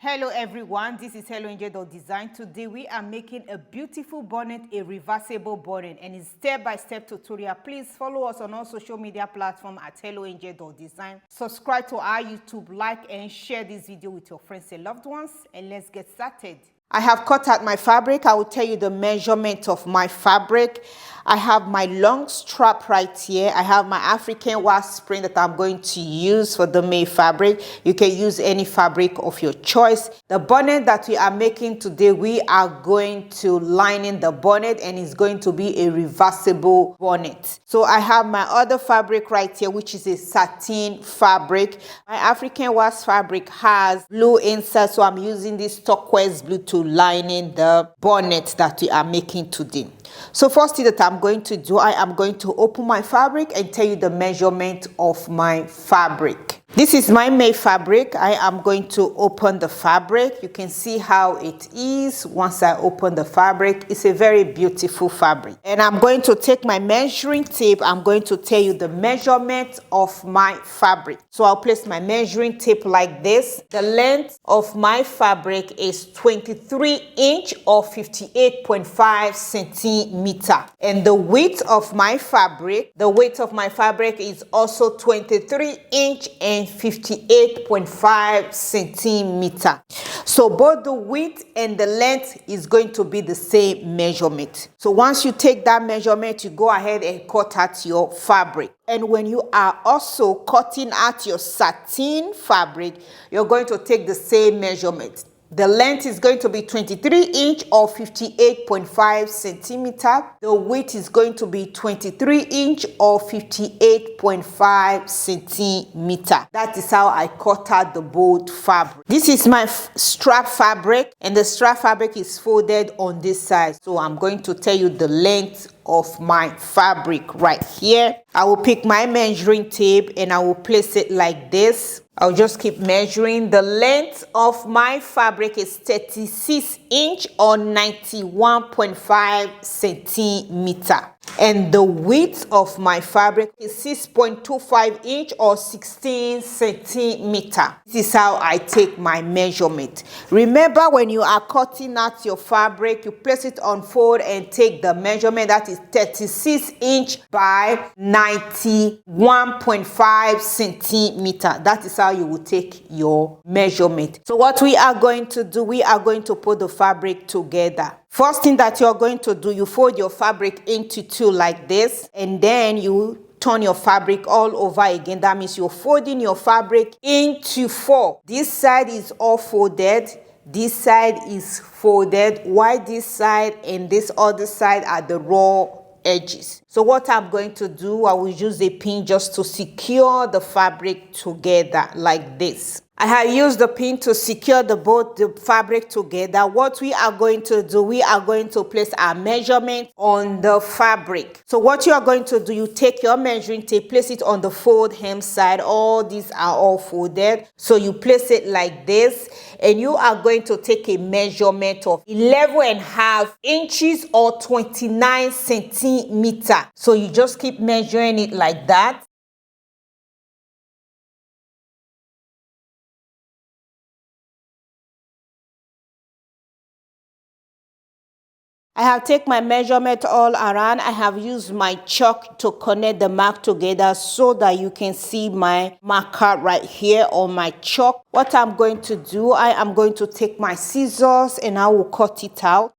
Hello everyone, this is Helloangel.design. Today we are making a beautiful bonnet, a reversible bonnet, and it's step-by-step tutorial. Please follow us on all social media platforms at Helloangel.design. Subscribe to our YouTube, like and share this video with your friends and loved ones, and let's get started. I have cut out my fabric. I will tell you the measurement of my fabric. I have my long strap right here. I have my African wasp spring that I'm going to use for the May fabric. You can use any fabric of your choice. The bonnet that we are making today, we are going to line in the bonnet, and it's going to be a reversible bonnet. So I have my other fabric right here, which is a satin fabric. My African wasp fabric has blue inside, so I'm using this turquoise blue to line in the bonnet that we are making today. So first thing that I'm going to do, I am going to open my fabric and tell you the measurement of my fabric. This is my May fabric. I am going to open the fabric. You can see how it is once I open the fabric. It's a very beautiful fabric. And I'm going to take my measuring tape. I'm going to tell you the measurement of my fabric. So I'll place my measuring tape like this. The length of my fabric is 23 inch or 58.5 centimeter. And the weight of my fabric, is also 23 inch and 58.5 centimeter. So both the width and the length is going to be the same measurement. So once you take that measurement, you go ahead and cut out your fabric. And when you are also cutting out your satin fabric, you're going to take the same measurement. The length is going to be 23 inch or 58.5 centimeter. The width is going to be 23 inch or 58.5 centimeter. That is how I cut out the both fabric. This is my strap fabric, and the strap fabric is folded on this side. So I'm going to tell you the length of my fabric right here. I will pick my measuring tape and I will place it like this. I'll just keep measuring. The length of my fabric is 36 inch or 91.5 centimeter. And the width of my fabric is 6.25 inch or 16 centimeter. This is how I take my measurement. Remember, when you are cutting out your fabric, you place it on fold and take the measurement. That is 36 inch by 91.5 centimeter. That is how you will take your measurement. So what we are going to do, we are going to put the fabric together. First thing that you're going to do, you fold your fabric into two like this, and then you turn your fabric all over again. That means you're folding your fabric into four. This side is all folded. This side is folded, while this side and this other side are the raw edges. So what I'm going to do, I will use a pin just to secure the fabric together like this. I have used the pin to secure both the fabric together. What we are going to do, we are going to place our measurement on the fabric. So what you are going to do, you take your measuring tape, place it on the fold hem side. All these are all folded. So you place it like this, and you are going to take a measurement of 11.5 inches or 29 centimeter. So you just keep measuring it like that. I have taken my measurement all around. I have used my chalk to connect the mark together so that you can see my marker right here on my chalk. What I'm going to do, I am going to take my scissors and I will cut it out.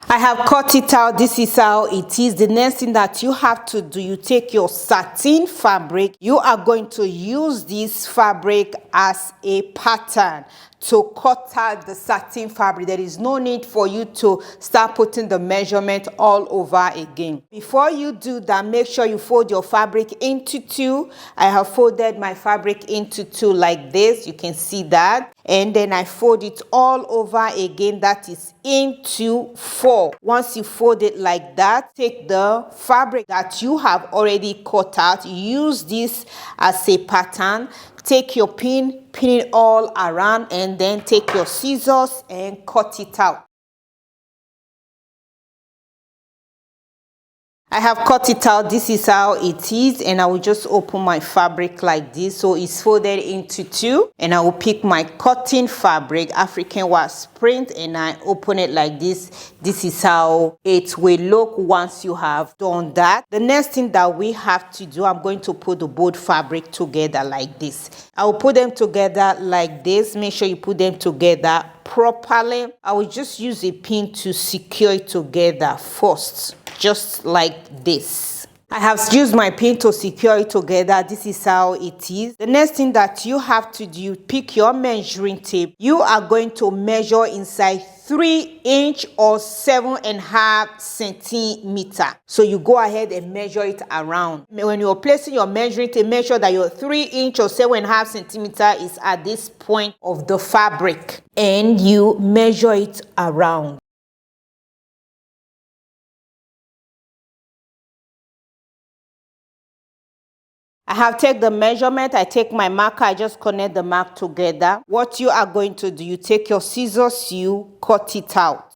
I have cut it out. This is how it is. The next thing that you have to do, you take your satin fabric. You are going to use this fabric as a pattern to cut out the satin fabric. There is no need for you to start putting the measurement all over again. Before you do that, make sure you fold your fabric into two. I have folded my fabric into two like this. You can see that. And then I fold it all over again. That is into four. Once you fold it like that, take the fabric that you have already cut out. Use this as a pattern. Take your pin it all around, and then take your scissors and cut it out. I have cut it out. This is how it is, and I will just open my fabric like this. So it's folded into two, and I will pick my cotton fabric, African wasp print, and I open it like this. This is how it will look once you have done that. The next thing that we have to do, I'm going to put the both fabric together like this. I will put them together like this. Make sure you put them together properly. I will just use a pin to secure it together first, just like this. I have used my pin to secure it together. This is how it is. The next thing that you have to do, pick your measuring tape. You are going to measure inside 3 inch or 7.5 centimeter. So you go ahead and measure it around. When you're placing your measuring tape, make sure that your 3 inch or 7.5 centimeter is at this point of the fabric, and you measure it around. I have taken the measurement. I take my marker. I just connect the mark together. What you are going to do, you take your scissors, you cut it out.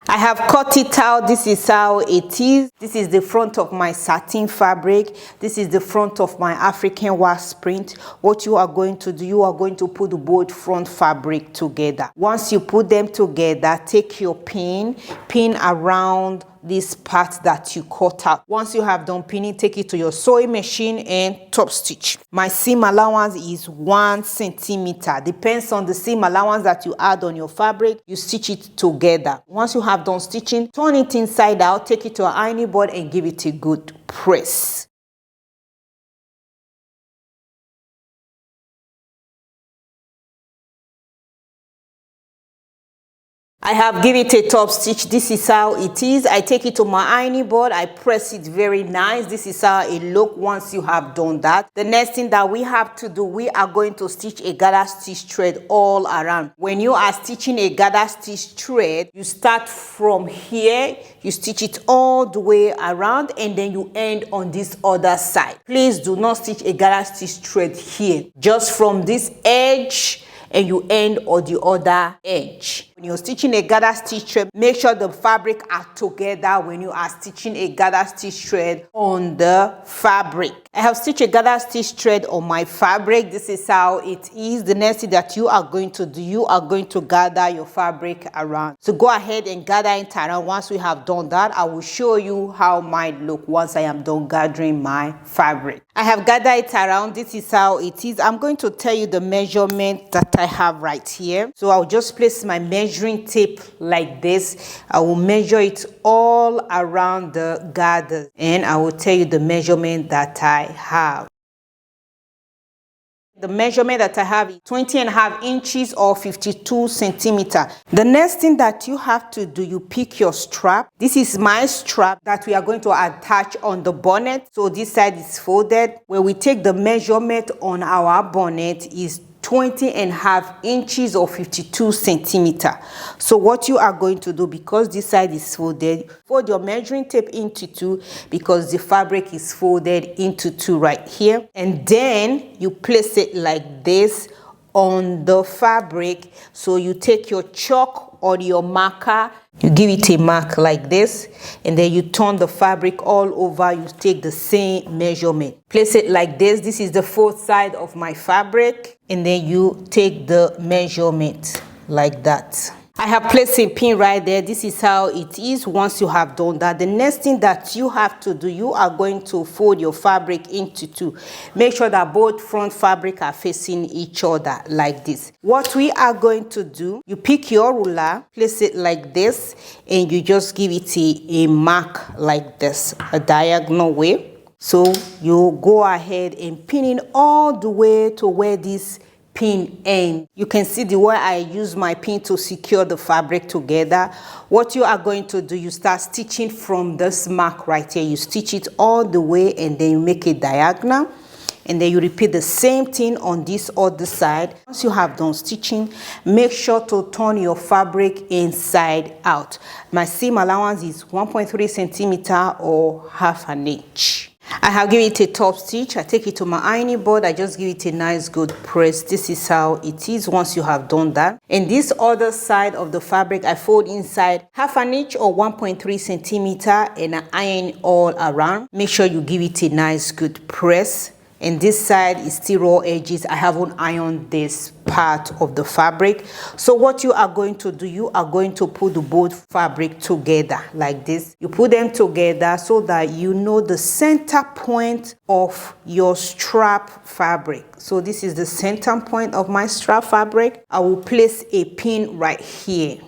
I have cut it out. This is how it is. This is the front of my satin fabric. This is the front of my African wasp print. What you are going to do, you are going to put both front fabric together. Once you put them together, take your pin around this part that you cut out. Once you have done pinning, take it to your sewing machine and top stitch. My seam allowance is 1 centimeter. Depends on the seam allowance that you add on your fabric. You stitch it together. Once you have done stitching, turn it inside out, take it to an ironing board and give it a good press. I have given it a top stitch. This is how it is. I take it to my ironing board. I press it very nice. This is how it looks once you have done that. The next thing that we have to do, we are going to stitch a gather stitch thread all around. When you are stitching a gather stitch thread, you start from here, you stitch it all the way around, and then you end on this other side. Please do not stitch a gather stitch thread here. Just from this edge, and you end on the other edge. When you're stitching a gather stitch thread, make sure the fabric are together when you are stitching a gather stitch thread on the fabric. I have stitched a gather stitch thread on my fabric. This is how it is. The next thing that you are going to do, you are going to gather your fabric around. So go ahead and gather it around. Once we have done that, I will show you how mine look once I am done gathering my fabric. I have gathered it around. This is how it is. I'm going to tell you the measurement that I have right here. So I'll just place my measuring tape like this. I will measure it all around the gather, and I will tell you the measurement that I have. The measurement that I have is 20.5 inches or 52 centimeters. The next thing that you have to do, you pick your strap. This is my strap that we are going to attach on the bonnet. So this side is folded. Where we take the measurement on our bonnet is 20.5 inches or 52 centimeters. So what you are going to do, because this side is folded, fold your measuring tape into two, because the fabric is folded into two right here, and then you place it like this on the fabric. So you take your chalk or your marker, you give it a mark like this, and then you turn the fabric all over. You take the same measurement, place it like this. This is the fourth side of my fabric, and then you take the measurement like that. I have placed a pin right there. This is how it is. Once you have done that, the next thing that you have to do, you are going to fold your fabric into two. Make sure that both front fabric are facing each other like this. What we are going to do, you pick your ruler, place it like this, and you just give it a mark like this, a diagonal way. So you go ahead and pin it all the way to where this pin end. You can see the way I use my pin to secure the fabric together. What you are going to do, you start stitching from this mark right here. You stitch it all the way, and then you make a diagonal, and then you repeat the same thing on this other side. Once you have done stitching, make sure to turn your fabric inside out. My seam allowance is 1.3 centimeters or half an inch. I have given it a top stitch. I take it to my ironing board. I just give it a nice good press. This is how it is once you have done that. And this other side of the fabric, I fold inside 1/2 inch or 1.3 centimeter and I iron all around. Make sure you give it a nice good press. And this side is still raw edges. I haven't ironed this part of the fabric. So what you are going to do, you are going to put the both fabric together like this. You put them together so that you know the center point of your strap fabric. So this is the center point of my strap fabric. I will place a pin right here.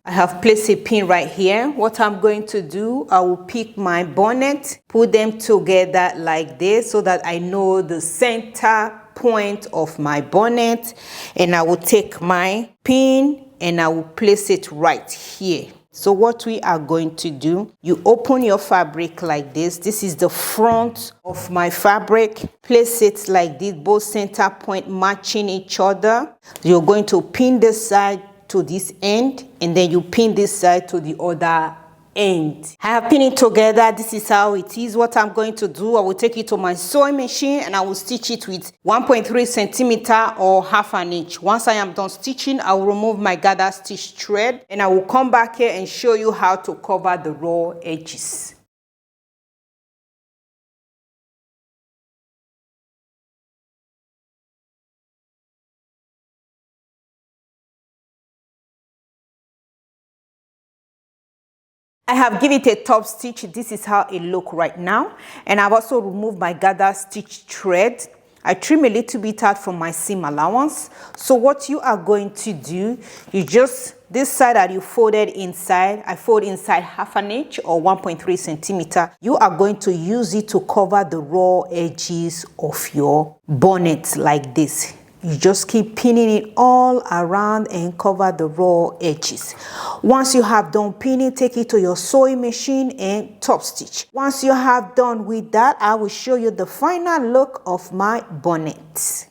I have placed a pin right here. What I'm going to do, I will pick my bonnet, put them together like this so that I know the center point of my bonnet, and I will take my pin and I will place it right here. So what we are going to do, you open your fabric like this. This is the front of my fabric. Place it like this, both center point matching each other. You're going to pin this side to this end, and then you pin this side to the other end. I have pinned it together. This is how it is. What I'm going to do, I will take it to my sewing machine and I will stitch it with 1.3 centimeter or 1/2 inch. Once I am done stitching, I will remove my gather stitch thread and I will come back here and show you how to cover the raw edges. I have given it a top stitch. This is how it looks right now. And I've also removed my gather stitch thread. I trim a little bit out from my seam allowance. So what you are going to do, you just, this side that you folded inside, I fold inside 1/2 inch or 1.3 centimeter. You are going to use it to cover the raw edges of your bonnet like this. You just keep pinning it all around and cover the raw edges. Once you have done pinning, take it to your sewing machine and top stitch. Once you have done with that, I will show you the final look of my bonnet.